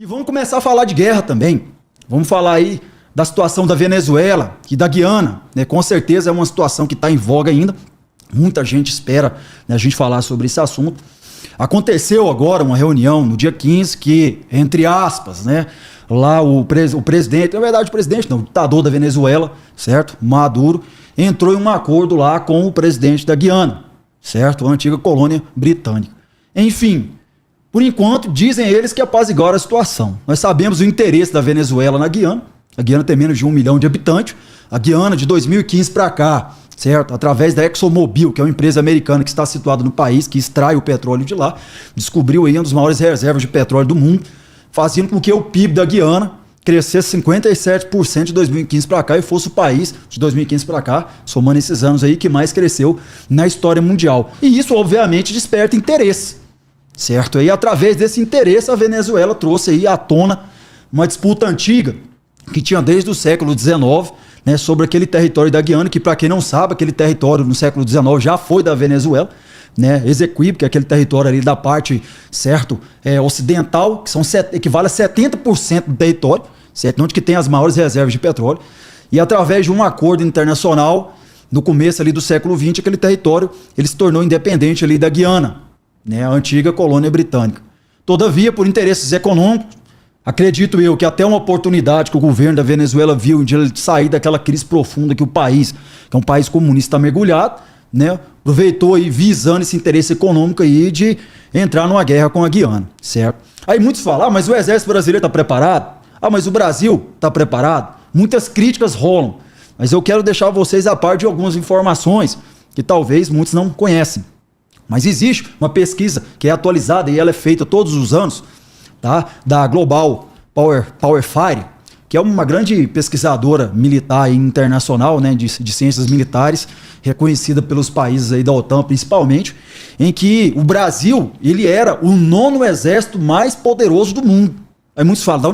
E vamos começar a falar de guerra também. Vamos falar aí da situação da Venezuela e da Guiana, né? Com certeza é uma situação que está em voga ainda. Muita gente espera, né, a gente falar sobre esse assunto. Aconteceu agora uma reunião no dia 15 que, entre aspas, né, lá o presidente, na verdade o presidente não, o ditador da Venezuela, certo? Maduro, entrou em um acordo lá com o presidente da Guiana, certo? A antiga colônia britânica. Enfim, por enquanto, dizem eles que apaziguaram a situação. Nós sabemos o interesse da Venezuela na Guiana. A Guiana tem menos de 1 milhão de habitantes. A Guiana, de 2015 para cá, certo? Através da ExxonMobil, que é uma empresa americana que está situada no país, que extrai o petróleo de lá, descobriu aí uma das maiores reservas de petróleo do mundo, fazendo com que o PIB da Guiana crescesse 57% de 2015 para cá e fosse o país, de 2015 para cá, somando esses anos aí, que mais cresceu na história mundial. E isso, obviamente, desperta interesse, certo? E através desse interesse, a Venezuela trouxe aí à tona uma disputa antiga, que tinha desde o século XIX, né, sobre aquele território da Guiana, que, para quem não sabe, aquele território no século XIX já foi da Venezuela, né, Essequibo, que é aquele território ali da parte, certo, ocidental, que equivale a 70% do território, certo, onde que tem as maiores reservas de petróleo, e através de um acordo internacional, no começo ali do século XX, aquele território ele se tornou independente ali da Guiana, né, a antiga colônia britânica. Todavia, por interesses econômicos, acredito eu que até uma oportunidade que o governo da Venezuela viu de sair daquela crise profunda que o país, que é um país comunista, está mergulhado, né? Aproveitou aí visando esse interesse econômico aí de entrar numa guerra com a Guiana, certo? Aí muitos falam, mas o exército brasileiro está preparado? Mas o Brasil está preparado? Muitas críticas rolam, mas eu quero deixar vocês a par de algumas informações que talvez muitos não conhecem. Mas existe uma pesquisa que é atualizada e ela é feita todos os anos, tá? Da Global Power Fire, que é uma grande pesquisadora militar e internacional, né, de ciências militares, reconhecida pelos países aí da OTAN principalmente, em que o Brasil ele era o 9º exército mais poderoso do mundo. Aí muitos falam, de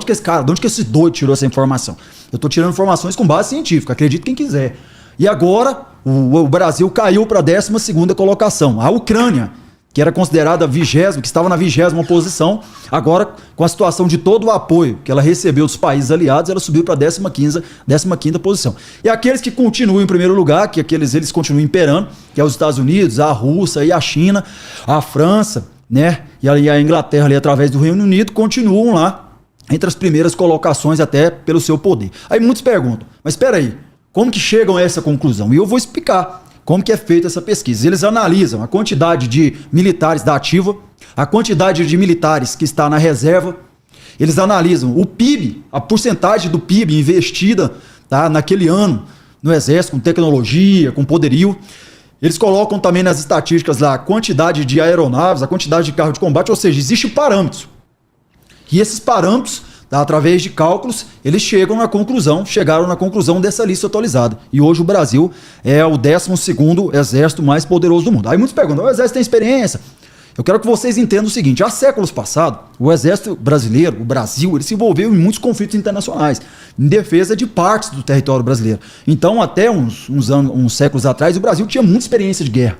onde que esse doido tirou essa informação? Eu estou tirando informações com base científica, acredite quem quiser. E agora o Brasil caiu para a 12ª colocação. A Ucrânia, que era considerada que estava na 20ª posição, agora, com a situação de todo o apoio que ela recebeu dos países aliados, ela subiu para a 15ª posição. E aqueles que continuam em primeiro lugar, que eles continuam imperando, que é os Estados Unidos, a Rússia e a China, a França, né, e a Inglaterra ali através do Reino Unido, continuam lá entre as primeiras colocações até pelo seu poder. Aí muitos perguntam, mas espera aí, como que chegam a essa conclusão? E eu vou explicar como que é feita essa pesquisa. Eles analisam a quantidade de militares da ativa, a quantidade de militares que está na reserva, eles analisam o PIB, a porcentagem do PIB investida, tá, naquele ano no exército, com tecnologia, com poderio. Eles colocam também nas estatísticas lá a quantidade de aeronaves, a quantidade de carro de combate, ou seja, existem parâmetros. E esses parâmetros, tá, através de cálculos, eles chegaram na conclusão dessa lista atualizada. E hoje o Brasil é o 12º exército mais poderoso do mundo. Aí muitos perguntam, o exército tem experiência? Eu quero que vocês entendam o seguinte, há séculos passados, o exército brasileiro, o Brasil, ele se envolveu em muitos conflitos internacionais, em defesa de partes do território brasileiro. Então, até uns séculos atrás, o Brasil tinha muita experiência de guerra.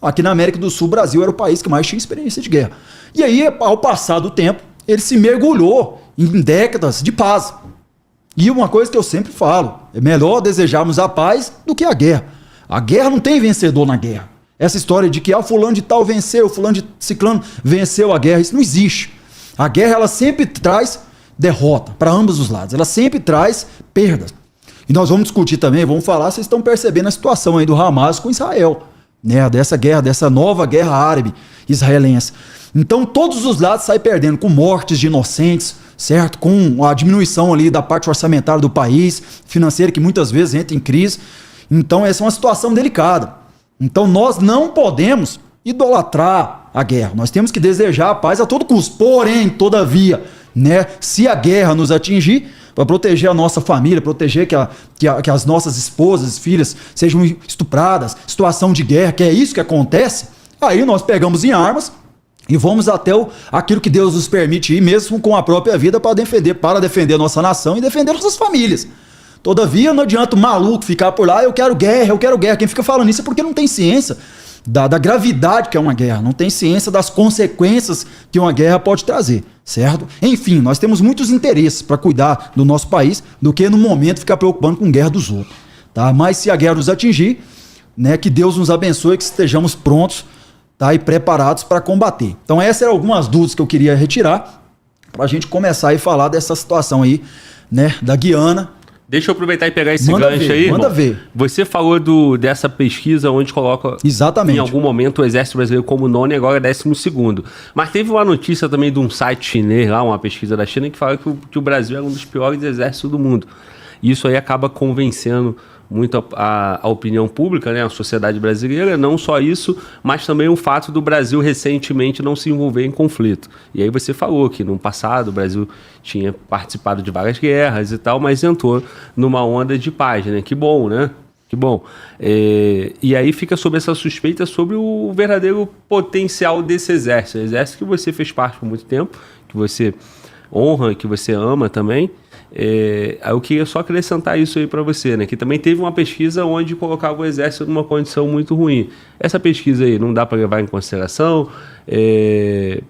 Aqui na América do Sul, o Brasil era o país que mais tinha experiência de guerra. E aí, ao passar do tempo, ele se mergulhou em décadas de paz. E uma coisa que eu sempre falo, é melhor desejarmos a paz do que a guerra. A guerra não tem vencedor na guerra. Essa história de que fulano de tal venceu, fulano de ciclano venceu a guerra, isso não existe. A guerra ela sempre traz derrota para ambos os lados, ela sempre traz perdas. E nós vamos discutir também, vamos falar, vocês estão percebendo a situação aí do Hamas com Israel, né? Dessa guerra, dessa nova guerra árabe israelense. Então todos os lados saem perdendo, com mortes de inocentes, certo? Com a diminuição ali da parte orçamentária do país, financeira, que muitas vezes entra em crise. Então essa é uma situação delicada. Então nós não podemos idolatrar a guerra, nós temos que desejar a paz a todo custo. Porém, todavia, né, se a guerra nos atingir, para proteger a nossa família, proteger que as nossas esposas, filhas sejam estupradas, situação de guerra, que é isso que acontece, aí nós pegamos em armas e vamos até aquilo que Deus nos permite ir, mesmo com a própria vida, para defender a nossa nação e defender nossas famílias. Todavia, não adianta o maluco ficar por lá, eu quero guerra. Quem fica falando isso é porque não tem ciência da gravidade que é uma guerra, não tem ciência das consequências que uma guerra pode trazer, certo? Enfim, nós temos muitos interesses para cuidar do nosso país do que no momento ficar preocupando com guerra dos outros, tá? Mas se a guerra nos atingir, né, que Deus nos abençoe, que estejamos prontos, tá, e preparados para combater. Então essas eram algumas dúvidas que eu queria retirar para a gente começar a falar dessa situação aí, né, da Guiana. Deixa eu aproveitar e pegar esse gancho aí, manda irmão. ver. Você falou dessa pesquisa onde coloca Exatamente. em algum momento o Exército Brasileiro como nono e agora 12º. Mas teve uma notícia também de um site chinês lá, uma pesquisa da China, que fala que o Brasil é um dos piores exércitos do mundo. E isso aí acaba convencendo muito a opinião pública, né, a sociedade brasileira, não só isso, mas também o fato do Brasil recentemente não se envolver em conflito. E aí você falou que no passado o Brasil tinha participado de várias guerras e tal, mas entrou numa onda de paz, né? Que bom, né? Que bom. E aí fica sob essa suspeita sobre o verdadeiro potencial desse exército. O exército que você fez parte por muito tempo, que você honra, que você ama também. Eu queria só acrescentar isso aí para você, né? Que também teve uma pesquisa onde colocava o exército numa condição muito ruim. Essa pesquisa aí não dá para levar em consideração? É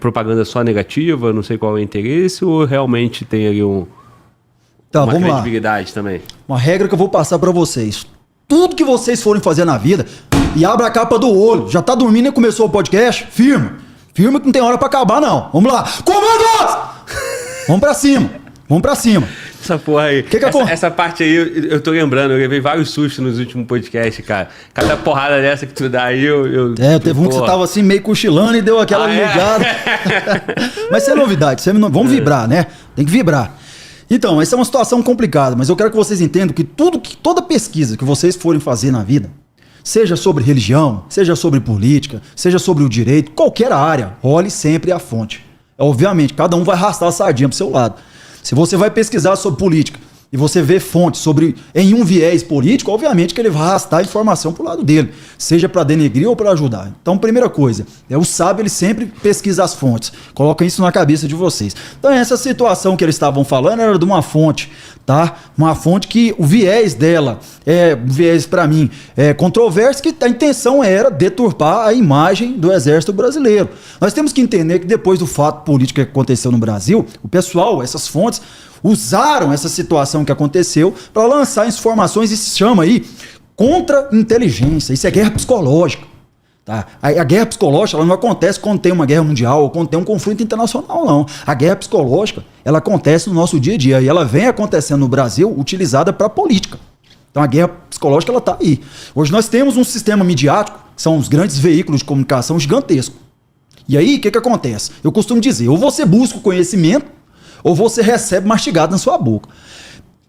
propaganda só negativa? Não sei qual é o interesse, ou realmente tem ali uma credibilidade também? Uma regra que eu vou passar para vocês. Tudo que vocês forem fazer na vida, e abra a capa do olho. Já tá dormindo e começou o podcast? Firma que não tem hora para acabar, não. Vamos lá. Comandos! Vamos para cima. Vamos pra cima. Essa porra aí. Essa parte aí, eu tô lembrando, eu levei vários sustos nos últimos podcasts, cara. Cada porrada dessa que tu dá aí, teve um que você tava assim, meio cochilando e deu aquela ligada. Mas isso é novidade, vamos vibrar, né? Tem que vibrar. Então, essa é uma situação complicada, mas eu quero que vocês entendam que toda pesquisa que vocês forem fazer na vida, seja sobre religião, seja sobre política, seja sobre o direito, qualquer área, olhe sempre a fonte. Obviamente, cada um vai arrastar a sardinha pro seu lado. Se você vai pesquisar sobre política e você vê fontes em um viés político, obviamente que ele vai arrastar a informação para o lado dele, seja para denegrir ou para ajudar. Então, primeira coisa, o sábio ele sempre pesquisa as fontes, coloca isso na cabeça de vocês. Então, essa situação que eles estavam falando era de uma fonte, tá? Uma fonte que o viés dela, viés para mim, controverso, que a intenção era deturpar a imagem do Exército Brasileiro. Nós temos que entender que depois do fato político que aconteceu no Brasil, o pessoal, essas fontes, usaram essa situação que aconteceu para lançar informações e se chama aí contra-inteligência. Isso é guerra psicológica. Tá? A guerra psicológica ela não acontece quando tem uma guerra mundial ou quando tem um conflito internacional, não. A guerra psicológica ela acontece no nosso dia a dia e ela vem acontecendo no Brasil utilizada para política. Então a guerra psicológica ela está aí. Hoje nós temos um sistema midiático, que são os grandes veículos de comunicação gigantesco. E aí o que acontece? Eu costumo dizer, ou você busca o conhecimento ou você recebe mastigado na sua boca.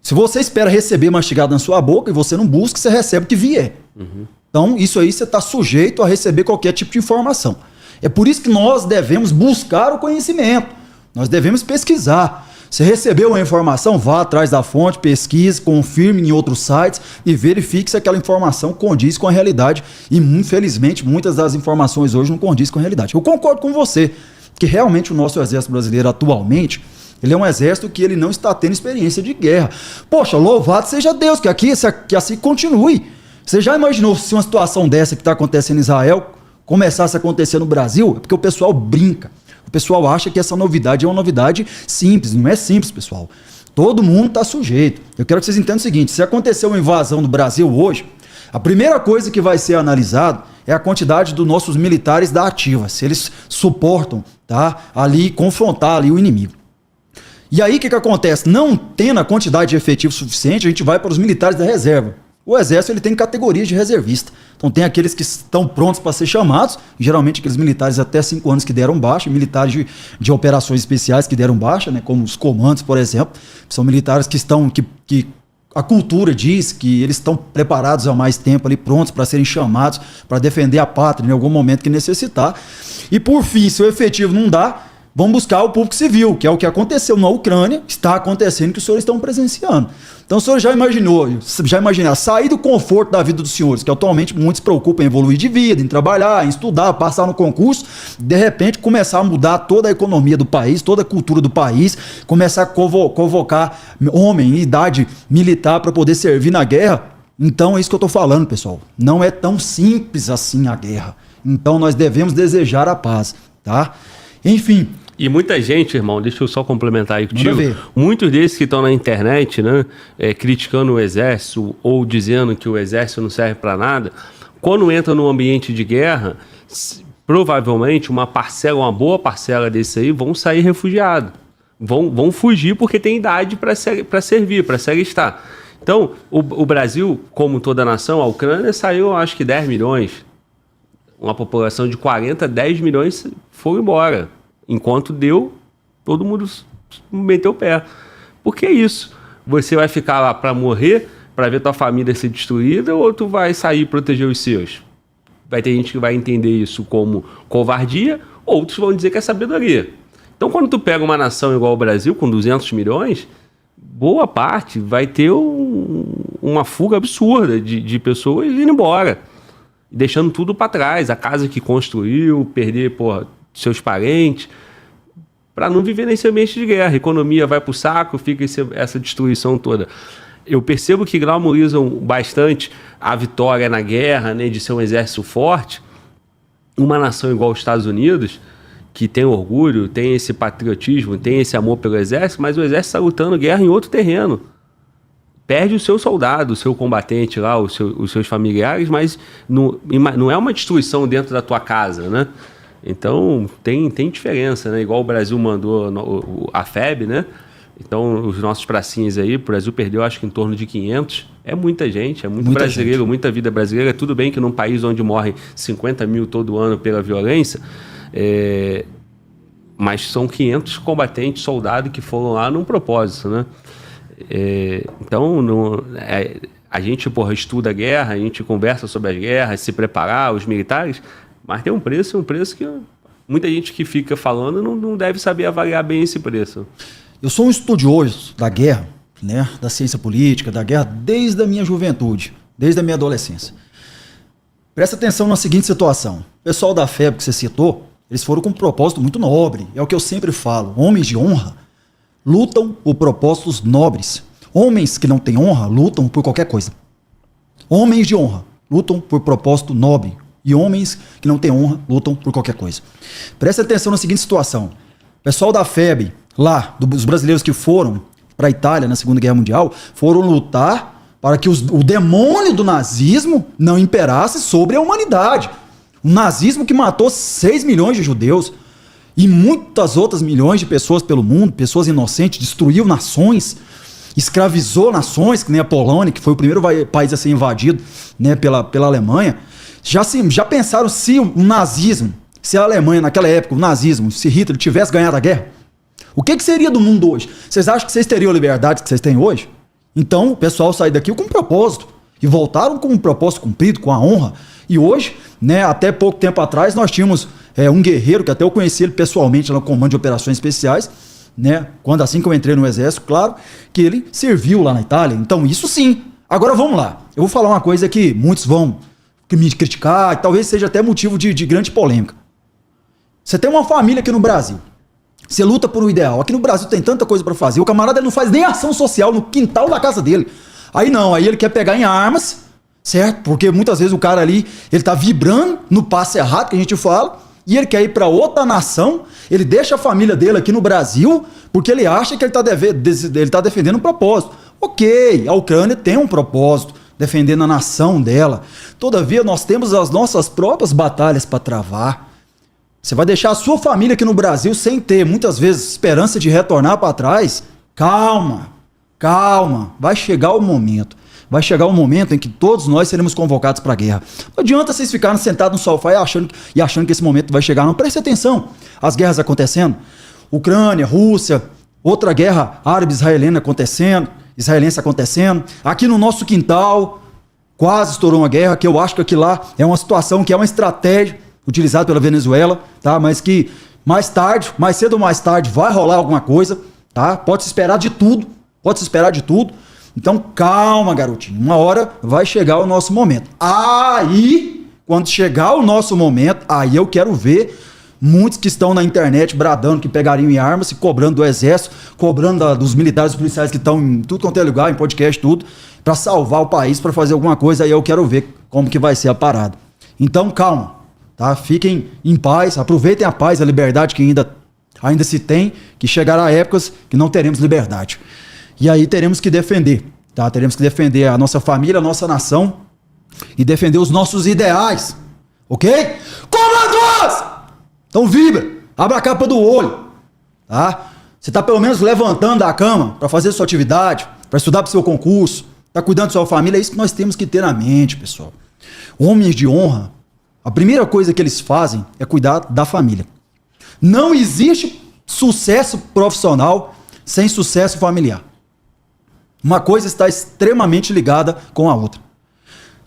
Se você espera receber mastigado na sua boca e você não busca, você recebe o que vier. Uhum. Então, isso aí você está sujeito a receber qualquer tipo de informação. É por isso que nós devemos buscar o conhecimento. Nós devemos pesquisar. Você recebeu a informação, vá atrás da fonte, pesquise, confirme em outros sites e verifique se aquela informação condiz com a realidade. E, infelizmente, muitas das informações hoje não condiz com a realidade. Eu concordo com você que realmente o nosso Exército Brasileiro atualmente ele é um exército que ele não está tendo experiência de guerra. Poxa, louvado seja Deus, que assim continue. Você já imaginou se uma situação dessa que está acontecendo em Israel começasse a acontecer no Brasil? É porque o pessoal brinca. O pessoal acha que essa novidade é uma novidade simples. Não é simples, pessoal. Todo mundo está sujeito. Eu quero que vocês entendam o seguinte, se acontecer uma invasão no Brasil hoje, a primeira coisa que vai ser analisado é a quantidade dos nossos militares da ativa, se eles suportam, tá, ali confrontar ali o inimigo. E aí o que acontece? Não tendo a quantidade de efetivo suficiente, a gente vai para os militares da reserva. O Exército ele tem categorias de reservista. Então tem aqueles que estão prontos para ser chamados, geralmente aqueles militares até 5 anos que deram baixa, militares de operações especiais que deram baixa, né, como os comandos, por exemplo. São militares que a cultura diz que eles estão preparados há mais tempo ali, prontos para serem chamados, para defender a pátria em algum momento que necessitar. E por fim, se o efetivo não dá, vão buscar o público civil, que é o que aconteceu na Ucrânia, está acontecendo, que os senhores estão presenciando. Então o senhor já imaginou sair do conforto da vida dos senhores, que atualmente muitos se preocupam em evoluir de vida, em trabalhar, em estudar, passar no concurso, de repente começar a mudar toda a economia do país, toda a cultura do país, começar a convocar homem em idade militar para poder servir na guerra. Então é isso que eu estou falando, pessoal. Não é tão simples assim a guerra. Então nós devemos desejar a paz, tá? Enfim, E muita gente, irmão, deixa eu só complementar aí Manda contigo. ver. Muitos desses que estão na internet, né, criticando o exército ou dizendo que o exército não serve para nada, quando entra num ambiente de guerra, provavelmente uma boa parcela desses aí vão sair refugiados. Vão fugir porque tem idade para servir, para se alistar. Então, o Brasil, como toda nação, a Ucrânia saiu, acho que 10 milhões. Uma população de 40, 10 milhões foram embora. Enquanto todo mundo meteu o pé. Por que isso? Você vai ficar lá para morrer, para ver tua família ser destruída, ou tu vai sair e proteger os seus? Vai ter gente que vai entender isso como covardia, outros vão dizer que é sabedoria. Então, quando tu pega uma nação igual ao Brasil, com 200 milhões, boa parte vai ter uma fuga absurda de pessoas indo embora, deixando tudo para trás, a casa que construiu, perder seus parentes, para não viver nesse ambiente de guerra. A economia vai para o saco, fica essa destruição toda. Eu percebo que glamorizam bastante a vitória na guerra, né, de ser um exército forte. Uma nação igual os Estados Unidos, que tem orgulho, tem esse patriotismo, tem esse amor pelo exército, mas o exército está lutando guerra em outro terreno. Perde o seu soldado, o seu combatente lá, os seus familiares, mas não é uma destruição dentro da tua casa, né? Então, tem diferença, né? Igual o Brasil mandou a FEB, né? Então, os nossos pracinhas aí, o Brasil perdeu acho que em torno de 500. É muita gente, é muito brasileiro, gente. Muita vida brasileira. Tudo bem que num país onde morrem 50 mil todo ano pela violência, mas são 500 combatentes, soldados que foram lá num propósito, né? Então, a gente estuda a guerra, a gente conversa sobre as guerras, se preparar, os militares, mas tem um preço que muita gente que fica falando não deve saber avaliar bem esse preço. Eu sou um estudioso da guerra, né, da ciência política, da guerra, desde a minha juventude, desde a minha adolescência. Presta atenção na seguinte situação. O pessoal da FEB que você citou, eles foram com um propósito muito nobre. É o que eu sempre falo. Homens de honra lutam por propósitos nobres. Homens que não têm honra lutam por qualquer coisa. Homens de honra lutam por propósito nobre. E homens que não têm honra lutam por qualquer coisa. Presta atenção na seguinte situação. O pessoal da FEB, lá, dos brasileiros que foram para a Itália na Segunda Guerra Mundial, foram lutar para que o demônio do nazismo não imperasse sobre a humanidade. Um nazismo que matou 6 milhões de judeus e muitas outras milhões de pessoas pelo mundo, pessoas inocentes, destruiu nações, escravizou nações, que nem a Polônia, que foi o primeiro país a ser invadido, né, pela Alemanha. Já pensaram se o nazismo, se a Alemanha naquela época, o nazismo, se Hitler tivesse ganhado a guerra? O que seria do mundo hoje? Vocês acham que vocês teriam a liberdade que vocês têm hoje? Então o pessoal saiu daqui com um propósito e voltaram com um propósito cumprido, com a honra. E hoje, né, até pouco tempo atrás, nós tínhamos um guerreiro, que até eu conheci ele pessoalmente no Comando de Operações Especiais, né, assim que eu entrei no Exército, claro, que ele serviu lá na Itália. Então isso sim. Agora vamos lá. Eu vou falar uma coisa que muitos vão me criticar, talvez seja até motivo de grande polêmica. Você tem uma família aqui no Brasil. Você luta por um ideal. Aqui no Brasil tem tanta coisa pra fazer. O camarada ele não faz nem ação social no quintal da casa dele. Aí não, aí ele quer pegar em armas, certo? Porque muitas vezes o cara ali, ele tá vibrando no passo errado que a gente fala, e ele quer ir pra outra nação, ele deixa a família dele aqui no Brasil, porque ele acha que ele tá defendendo um propósito. Ok, a Ucrânia tem um propósito, defendendo a nação dela. Todavia, nós temos as nossas próprias batalhas para travar. Você vai deixar a sua família aqui no Brasil sem ter, muitas vezes, esperança de retornar para trás? Calma, calma. Vai chegar o momento. Vai chegar o momento em que todos nós seremos convocados para a guerra. Não adianta vocês ficarem sentados no sofá e achando que esse momento vai chegar. Não, preste atenção. As guerras acontecendo. Ucrânia, Rússia, outra guerra árabe-israelense acontecendo. Aqui no nosso quintal, quase estourou uma guerra, que eu acho que aqui lá é uma situação que é uma estratégia utilizada pela Venezuela, tá? Mas que mais cedo ou mais tarde, vai rolar alguma coisa, tá? Pode se esperar de tudo. Então, calma, garotinho. Uma hora vai chegar o nosso momento. Aí, quando chegar o nosso momento, aí eu quero ver muitos que estão na internet bradando que pegariam em armas, se cobrando do exército, cobrando dos militares e policiais que estão em tudo quanto é lugar, em podcast, tudo, para salvar o país, para fazer alguma coisa. Aí eu quero ver como que vai ser a parada. Então, calma, tá? Fiquem em paz, aproveitem a paz, a liberdade que ainda Ainda se tem que chegará épocas que não teremos liberdade. E aí teremos que defender, tá? Teremos que defender a nossa família, a nossa nação e defender os nossos ideais, ok? Comandos! Então vibra, abra a capa do olho, tá? Você tá pelo menos levantando da cama para fazer sua atividade, para estudar para o seu concurso, tá cuidando da sua família, é isso que nós temos que ter na mente, pessoal. Homens de honra, a primeira coisa que eles fazem é cuidar da família. Não existe sucesso profissional sem sucesso familiar. Uma coisa está extremamente ligada com a outra.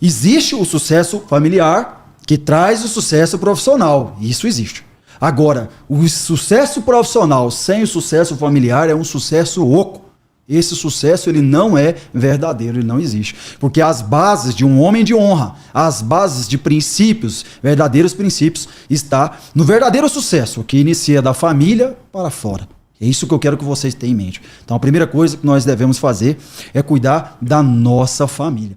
Existe o sucesso familiar que traz o sucesso profissional. Isso existe. Agora, o sucesso profissional sem o sucesso familiar é um sucesso oco. Esse sucesso ele não é verdadeiro, ele não existe. Porque as bases de um homem de honra, as bases de princípios, verdadeiros princípios, está no verdadeiro sucesso, que inicia da família para fora. É isso que eu quero que vocês tenham em mente. Então a primeira coisa que nós devemos fazer é cuidar da nossa família.